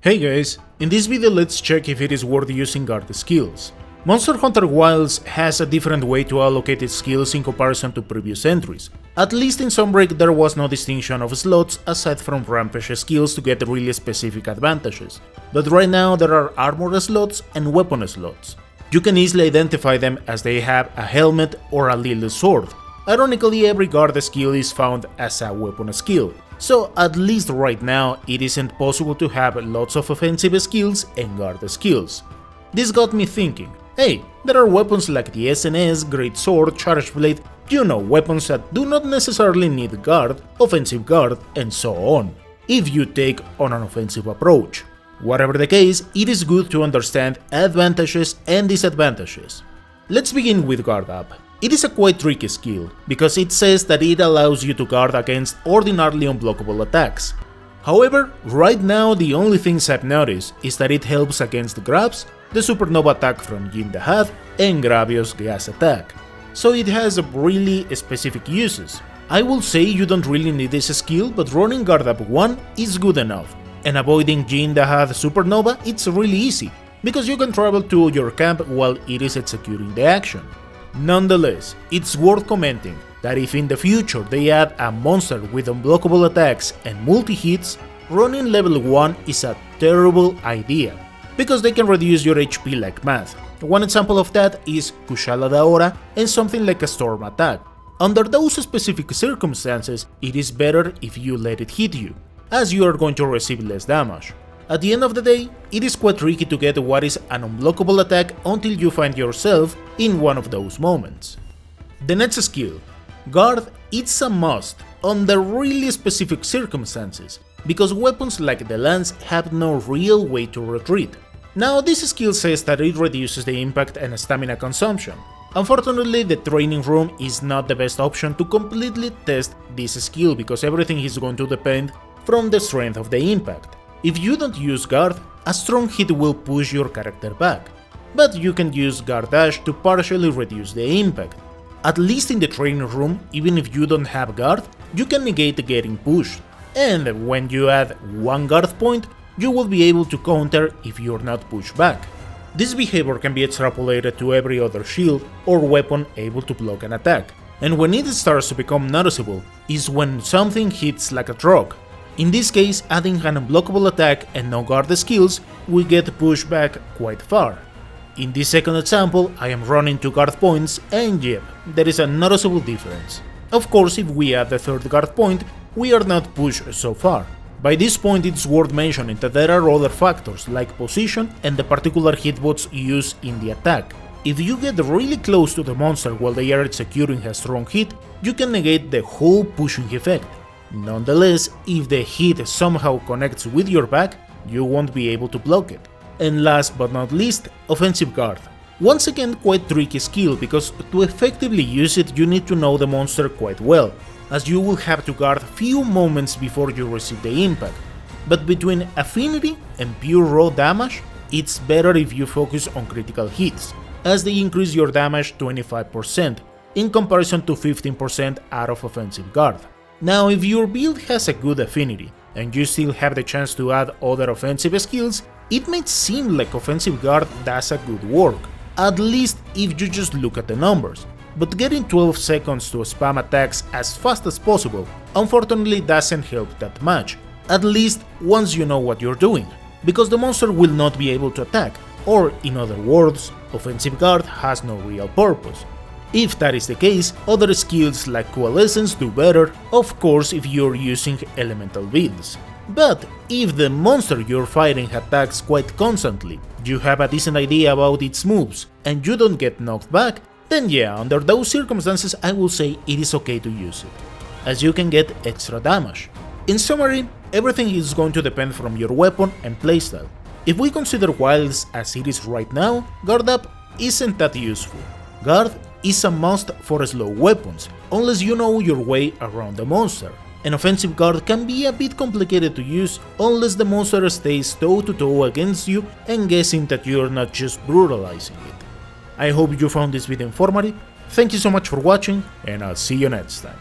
Hey guys, in this video let's check if it is worth using guard skills. Monster Hunter Wilds has a different way to allocate its skills in comparison to previous entries. At least in Sunbreak there was no distinction of slots aside from rampage skills to get really specific advantages, but right now there are armor slots and weapon slots. You can easily identify them as they have a helmet or a little sword. Ironically, every guard skill is found as a weapon skill, so at least right now it isn't possible to have lots of offensive skills and guard skills. This got me thinking, hey, there are weapons like the SNS, Great Sword, Charge Blade, weapons that do not necessarily need guard, offensive guard, and so on, if you take on an offensive approach. Whatever the case, it is good to understand advantages and disadvantages. Let's begin with Guard Up. It is a quite tricky skill, because it says that it allows you to guard against ordinarily unblockable attacks. However, right now the only things I've noticed is that it helps against grabs, the supernova attack from Jin the Hutt, and Gravio's gas attack. So it has really specific uses. I will say you don't really need this skill, but running Guard Up 1 is good enough, and avoiding Jin the Hutt supernova it's really easy, because you can travel to your camp while it is executing the action. Nonetheless, it's worth commenting that if in the future they add a monster with unblockable attacks and multi-hits, running level 1 is a terrible idea, because they can reduce your HP like mad. One example of that is Kushala Daora and something like a storm attack. Under those specific circumstances, it is better if you let it hit you, as you are going to receive less damage. At the end of the day, it is quite tricky to get what is an unblockable attack until you find yourself in one of those moments. The next skill, Guard, it's a must under really specific circumstances, because weapons like the lance have no real way to retreat. Now this skill says that it reduces the impact and stamina consumption. Unfortunately, the training room is not the best option to completely test this skill, because everything is going to depend from the strength of the impact. If you don't use guard, a strong hit will push your character back, but you can use guard dash to partially reduce the impact. At least in the training room, even if you don't have guard, you can negate getting pushed, and when you add one guard point, you will be able to counter if you're not pushed back. This behavior can be extrapolated to every other shield or weapon able to block an attack, and when it starts to become noticeable is when something hits like a truck. In this case, adding an unblockable attack and no guard skills will get pushed back quite far. In this second example, I am running 2 guard points, and yep, there is a noticeable difference. Of course, if we add the third guard point, we are not pushed so far. By this point, it's worth mentioning that there are other factors like position and the particular hitbox used in the attack. If you get really close to the monster while they are executing a strong hit, you can negate the whole pushing effect. Nonetheless, if the hit somehow connects with your back, you won't be able to block it. And last but not least, offensive guard. Once again, quite tricky skill, because to effectively use it you need to know the monster quite well, as you will have to guard few moments before you receive the impact. But between affinity and pure raw damage, it's better if you focus on critical hits, as they increase your damage 25% in comparison to 15% out of offensive guard. Now, if your build has a good affinity, and you still have the chance to add other offensive skills, it might seem like offensive guard does a good work, at least if you just look at the numbers. But getting 12 seconds to spam attacks as fast as possible unfortunately doesn't help that much, at least once you know what you're doing, because the monster will not be able to attack, or in other words, offensive guard has no real purpose. If that is the case, other skills like Coalescence do better, of course if you're using elemental builds. But if the monster you're fighting attacks quite constantly, you have a decent idea about its moves, and you don't get knocked back, then yeah, under those circumstances I will say it is okay to use it, as you can get extra damage. In summary, everything is going to depend from your weapon and playstyle. If we consider Wilds as it is right now, Guard Up isn't that useful. Guard is a must for slow weapons, unless you know your way around the monster. An offensive guard can be a bit complicated to use unless the monster stays toe to toe against you and guessing that you're not just brutalizing it. I hope you found this video informative, thank you so much for watching, and I'll see you next time.